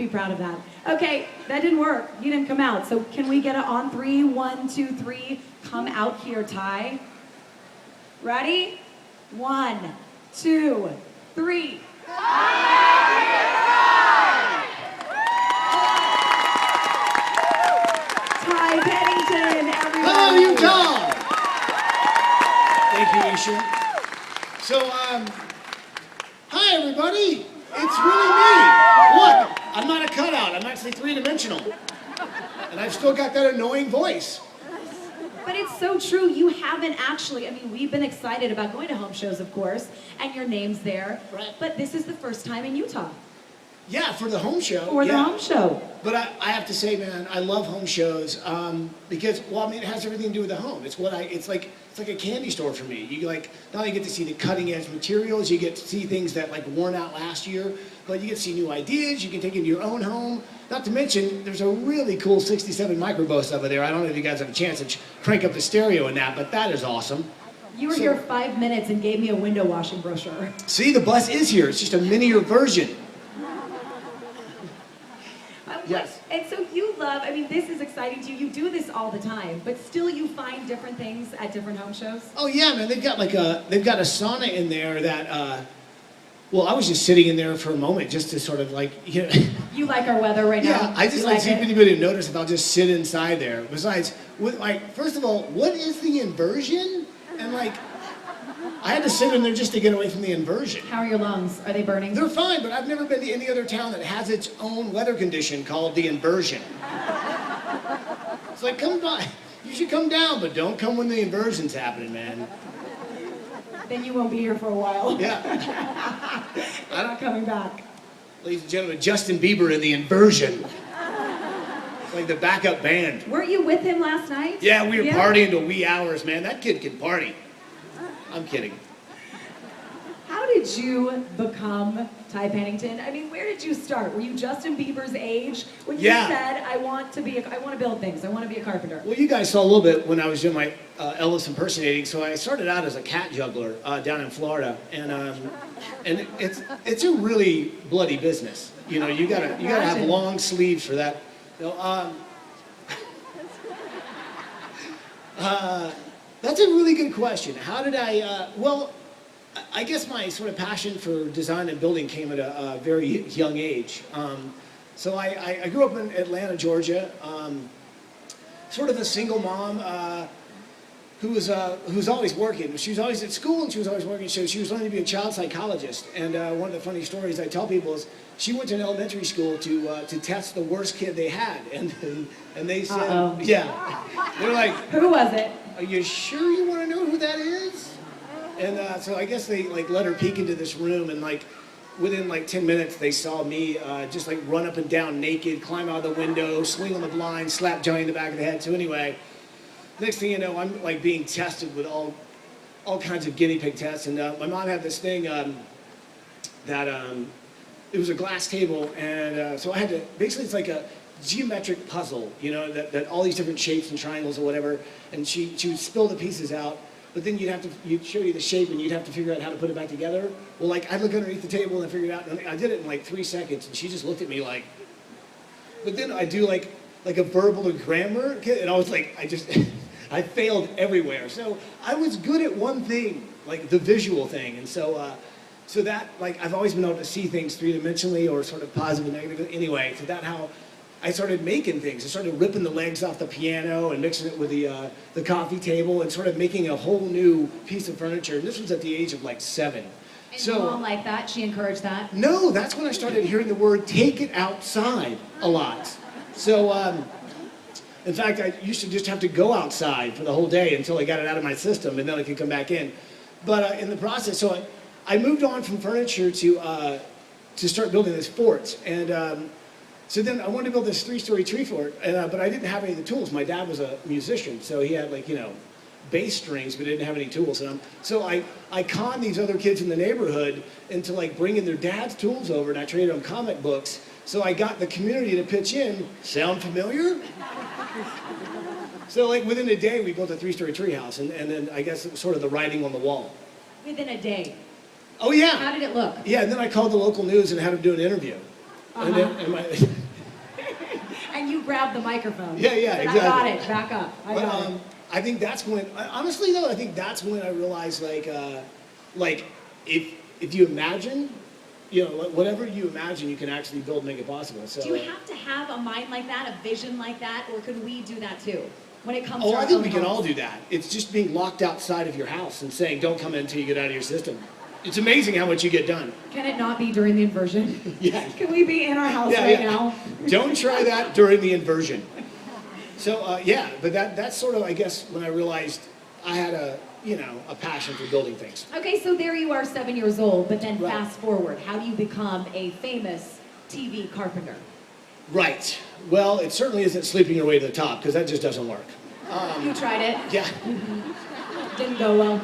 be proud of that. Okay, that didn't work. You didn't come out. So can we get it on three? 1, 2, 3. Come out here, Ty. Ready? 1, 2, 3. Ty Pennington, everyone. Hello, Utah. Thank you, Isha. So, hi, everybody. It's really me. Look, I'm not a cutout. I'm actually three-dimensional. And I've still got that annoying voice. But it's so true. You haven't actually, I mean, we've been excited about going to home shows, of course, and your name's there. Right. But this is the first time in Utah. Yeah, for the home show. For the home show. But I have to say, man, I love home shows because, well, I mean, it has everything to do with the home. It's like a candy store for me. You like not only get to see the cutting edge materials, you get to see things that like worn out last year, but you get to see new ideas. You can take into your own home. Not to mention, there's a really cool 67 microbus over there. I don't know if you guys have a chance to crank up the stereo in that, but that is awesome. You were here 5 minutes and gave me a window washing brochure. See, the bus is here. It's just a miniature version. Yes. And so you love, I mean, this is exciting to you. You do this all the time, but still you find different things at different home shows? Oh yeah, man. They've got a sauna in there that, well, I was just sitting in there for a moment just to sort of like, you know. You like our weather right now? Yeah, I just like see if anybody notice if I'll just sit inside there. Besides, first of all, what is the inversion? And like, I had to sit in there just to get away from the inversion. How are your lungs? Are they burning? They're fine, but I've never been to any other town that has its own weather condition called the inversion. It's like, come by. You should come down, but don't come when the inversion's happening, man. Then you won't be here for a while. Yeah. I'm not coming back. Ladies and gentlemen, Justin Bieber in the inversion. Like the backup band. Weren't you with him last night? Yeah, we were partying till wee hours, man. That kid can party. I'm kidding. How did you become Ty Pennington? I mean, where did you start? Were you Justin Bieber's age when you said, I want to build things, I want to be a carpenter? Well, you guys saw a little bit when I was doing my Elvis impersonating. So I started out as a cat juggler down in Florida, and it's a really bloody business. You know, you gotta have long sleeves for that. That's a really good question. How did I, well, I guess my sort of passion for design and building came at a very young age. So I grew up in Atlanta, Georgia, sort of a single mom who was always working. She was always at school and she was always working, so she was learning to be a child psychologist. And one of the funny stories I tell people is she went to an elementary school to test the worst kid they had. And they said, yeah, they're like, who was it? Are you sure you want to know who that is? And so I guess they like let her peek into this room, and like within like 10 minutes they saw me just like run up and down naked, climb out of the window, swing on the blind, slap Johnny in the back of the head. So anyway, next thing you know, I'm like being tested with all kinds of guinea pig tests. And my mom had this thing that it was a glass table, and so I had to basically, it's like a geometric puzzle, you know, that all these different shapes and triangles or whatever, and she would spill the pieces out, but then you'd show you the shape and you'd have to figure out how to put it back together. Well, like I'd look underneath the table and figure it out, and I did it in like 3 seconds, and she just looked at me like, but then I do like a verbal or grammar, and I was like, I failed everywhere. So I was good at one thing, like the visual thing, and so that, like, I've always been able to see things three-dimensionally or sort of positive and negative. Anyway, so that's how I started making things. I started ripping the legs off the piano and mixing it with the coffee table and sort of making a whole new piece of furniture. And this was at the age of like 7. And so, Mom like that? She encouraged that? No, that's when I started hearing the word "take it outside" a lot. So, in fact, I used to just have to go outside for the whole day until I got it out of my system, and then I could come back in. But in the process, so I moved on from furniture to start building this fort. And so then I wanted to build this 3-story tree fort, but I didn't have any of the tools. My dad was a musician, so he had like, you know, bass strings, but didn't have any tools. And so I conned these other kids in the neighborhood into like bringing their dad's tools over, and I traded them comic books. So I got the community to pitch in. Sound familiar? So like within a day, we built a 3-story tree house, and then I guess it was sort of the writing on the wall. Within a day? Oh yeah. How did it look? Yeah, and then I called the local news and had them do an interview. And then, and my, And you grab the microphone. Yeah, yeah, Said, exactly. I got it. Back up. I but, got it. I think that's when, honestly though, I think that's when I realized like if you imagine, you know, whatever you imagine, you can actually build and make it possible. So. Do you have to have a mind like that, a vision like that, or could we do that too? When it comes to Oh, our I think own we can homes? all do that. It's just being locked outside of your house and saying, don't come in until you get out of your system. It's amazing how much you get done. Can it not be during the inversion? Yeah. Can we be in our house Yeah, right yeah. now? Don't try that during the inversion. So, yeah, but that's sort of, I guess, when I realized I had a passion for building things. Okay, so there you are, 7 years old, but then Right. fast forward. How do you become a famous TV carpenter? Right. Well, it certainly isn't sleeping your way to the top, because that just doesn't work. You tried it. Yeah. Didn't go well.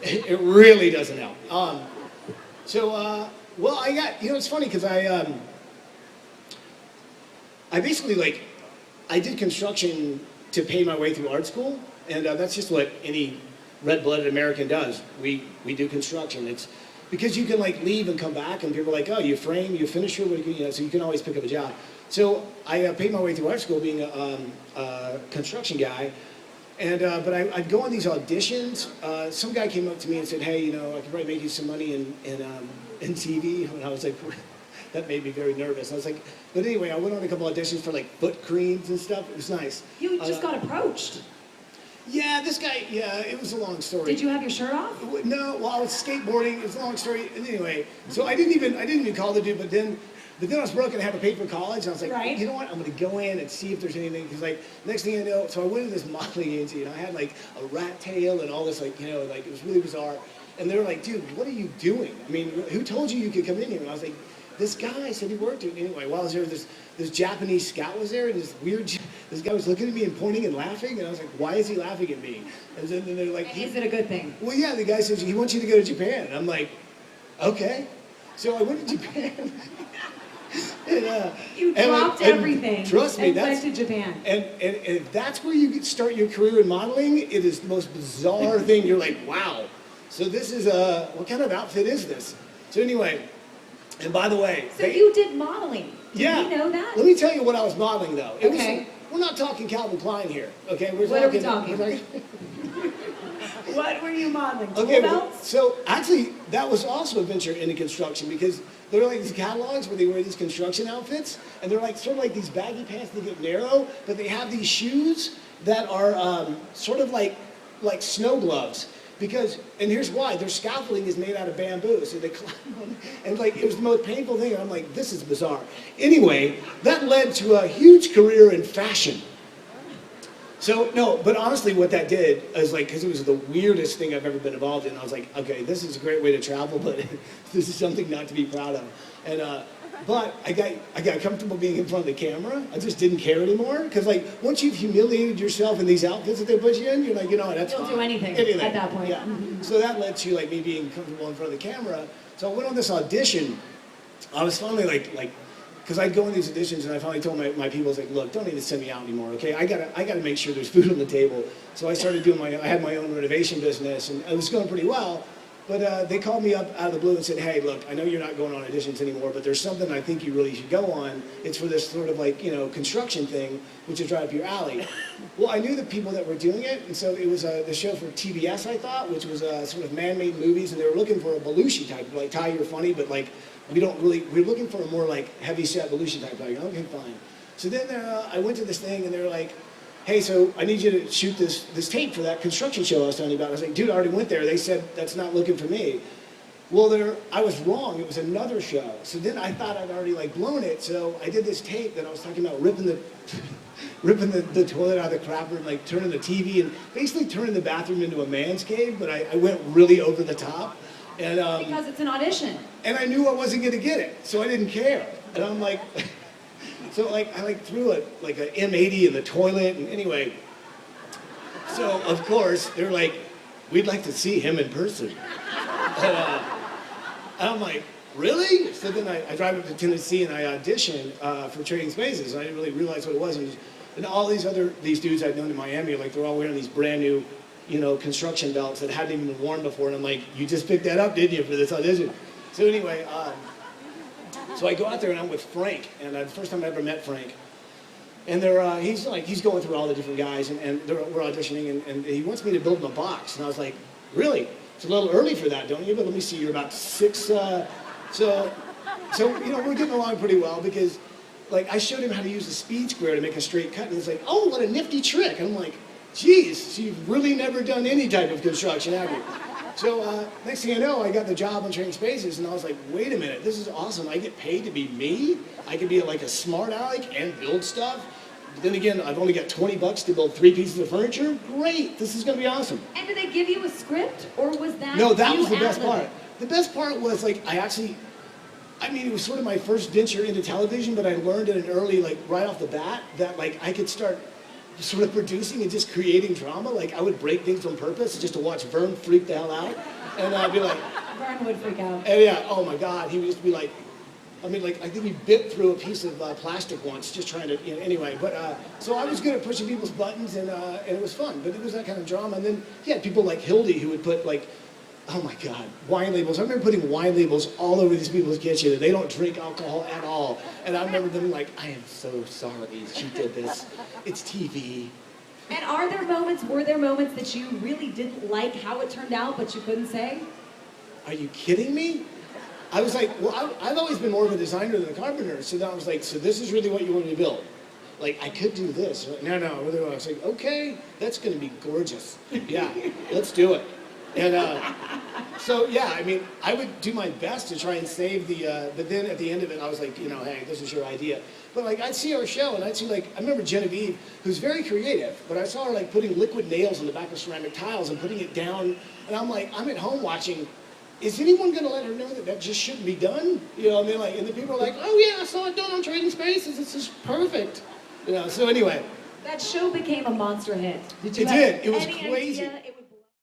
It really doesn't help. Well, I got, it's funny because I basically I did construction to pay my way through art school, and that's just what any red-blooded American does. We do construction. It's because you can leave and come back, and people are like, oh, you frame, you finisher, so you can always pick up a job. So I paid my way through art school being a construction guy. And but I'd go on these auditions. Some guy came up to me and said, "Hey, I could probably make you some money in TV." And I was like, that made me very nervous. I was like, but anyway, I went on a couple auditions for foot creams and stuff. It was nice. You just got approached. Yeah, this guy. Yeah, it was a long story. Did you have your shirt off? No. Well, I was skateboarding. It was a long story. And anyway, so I didn't even call the dude. But then I was broke and I had to pay for college. And I was like, Right. You know what? I'm going to go in and see if there's anything. Because next thing I know, so I went to this modeling agency and I had a rat tail and all this it was really bizarre. And they were like, dude, what are you doing? I mean, who told you could come in here? And I was like, this guy said he worked here. Anyway, while I was there, this Japanese scout was there, and this guy was looking at me and pointing and laughing, and I was like, why is he laughing at me? And then they're like, And is it a good thing? well, yeah, the guy says he wants you to go to Japan. And I'm like, okay. So I went to Japan. And, You and, dropped and everything. Trust me, and that's went to Japan. and if that's where you start your career in modeling, it is the most bizarre thing. You're like, wow. So this is what kind of outfit is this? So anyway, and by the way, So you did modeling. Did yeah. we know that? Let me tell you what I was modeling though. It Okay. we're not talking Calvin Klein here, okay? What are we talking? we're What were you modeling? Tool Okay, belts? so actually, that was also a venture into construction because there are these catalogs where they wear these construction outfits, and they're sort of these baggy pants that get narrow, but they have these shoes that are sort of like snow gloves. Because, and here's why, their scaffolding is made out of bamboo, so they climb on, and it was the most painful thing, and I'm like, this is bizarre. Anyway, that led to a huge career in fashion. So, no, but honestly what that did is because it was the weirdest thing I've ever been involved in, I was like, okay, this is a great way to travel, but this is something not to be proud of. And, but I got comfortable being in front of the camera. I just didn't care anymore, because once you've humiliated yourself in these outfits that they put you in, you're like, that's You'll fine. do anything at that point. Yeah. So that led to me being comfortable in front of the camera. So I went on this audition. I was finally because I'd go on these auditions and I finally told my people, I was like, look, don't need to send me out anymore, okay? I gotta make sure there's food on the table. So I started doing I had my own renovation business, and it was going pretty well. But they called me up out of the blue and said, hey, look, I know you're not going on auditions anymore, but there's something I think you really should go on. It's for this sort of construction thing, which is right up your alley. Well, I knew the people that were doing it, and so it was the show for TBS, I thought, which was sort of man-made movies, and they were looking for a Belushi type, Ty, you're funny, but we're looking for a more heavy-set Belushi type. Okay, fine. So then I went to this thing, and they were like, hey, so I need you to shoot this tape for that construction show I was telling you about. I was like, dude, I already went there. They said that's not looking for me. Well, I was wrong. It was another show. So then I thought I'd already blown it. So I did this tape that I was talking about ripping the toilet out of the crapper and turning the TV and basically turning the bathroom into a man's cave. But I went really over the top. And Because it's an audition. and I knew I wasn't going to get it, so I didn't care. And I'm like. So I threw an M80 in the toilet, and anyway, so of course they're like, we'd like to see him in person. And I'm like, really? So then I drive up to Tennessee and I audition for Trading Spaces. I didn't really realize what it was, and all these dudes I'd known in Miami, they're all wearing these brand new, construction belts that hadn't even been worn before, and I'm like, you just picked that up, didn't you, for this audition? So anyway. So I go out there and I'm with Frank, and the first time I ever met Frank. And they're, he's going through all the different guys, and we're auditioning, and he wants me to build him a box. And I was like, really? It's a little early for that, don't you? But let me see, you're about 6, so you know, we're getting along pretty well because, like, I showed him how to use the speed square to make a straight cut, and he's like, oh, what a nifty trick. And I'm like, geez, so you've really never done any type of construction, have you? So next thing you know, I got the job on Trading Spaces, and I was like, wait a minute, this is awesome. I get paid to be me? I can be like a smart aleck and build stuff? But then again, I've only got $20 to build 3 pieces of furniture? Great, this is gonna be awesome. And did they give you a script, or was that No, that was the you best ad-libbing? part. The best part was, like, I mean, it was sort of my first venture into television, but I learned at an early, like, right off the bat, that, like, I could start sort of producing and just creating drama. Like, I would break things on purpose just to watch Vern freak the hell out. And I'd be like... Vern would freak out. And yeah, oh my God, he would just be like... I mean, like, I think he bit through a piece of plastic once, just trying to, you know, anyway. But, so I was good at pushing people's buttons, and it was fun. But it was that kind of drama. And then he had people like Hildy who would put, like, oh my God, wine labels. I remember putting wine labels all over these people's kitchen, and they don't drink alcohol at all. And I remember them like, I am so sorry she did this. It's TV. And were there moments that you really didn't like how it turned out, but you couldn't say? Are you kidding me? I was like, well, I've always been more of a designer than a carpenter. So then I was like, so this is really what you want me to build? Like, I could do this. No. I was like, okay, that's going to be gorgeous. Yeah, let's do it. And so, yeah, I mean, I would do my best to try and save the, but then at the end of it, I was like, you know, hey, this is your idea. But, like, I'd see our show, and I'd see, like, I remember Genevieve, who's very creative, but I saw her, like, putting liquid nails on the back of ceramic tiles and putting it down, and I'm like, I'm at home watching, is anyone going to let her know that that just shouldn't be done? You know what I mean? Like, and the people are like, oh, yeah, I saw it done on Trading Spaces. It's just perfect. You know, so anyway. That show became a monster hit. Did you It have did. It was any crazy. idea it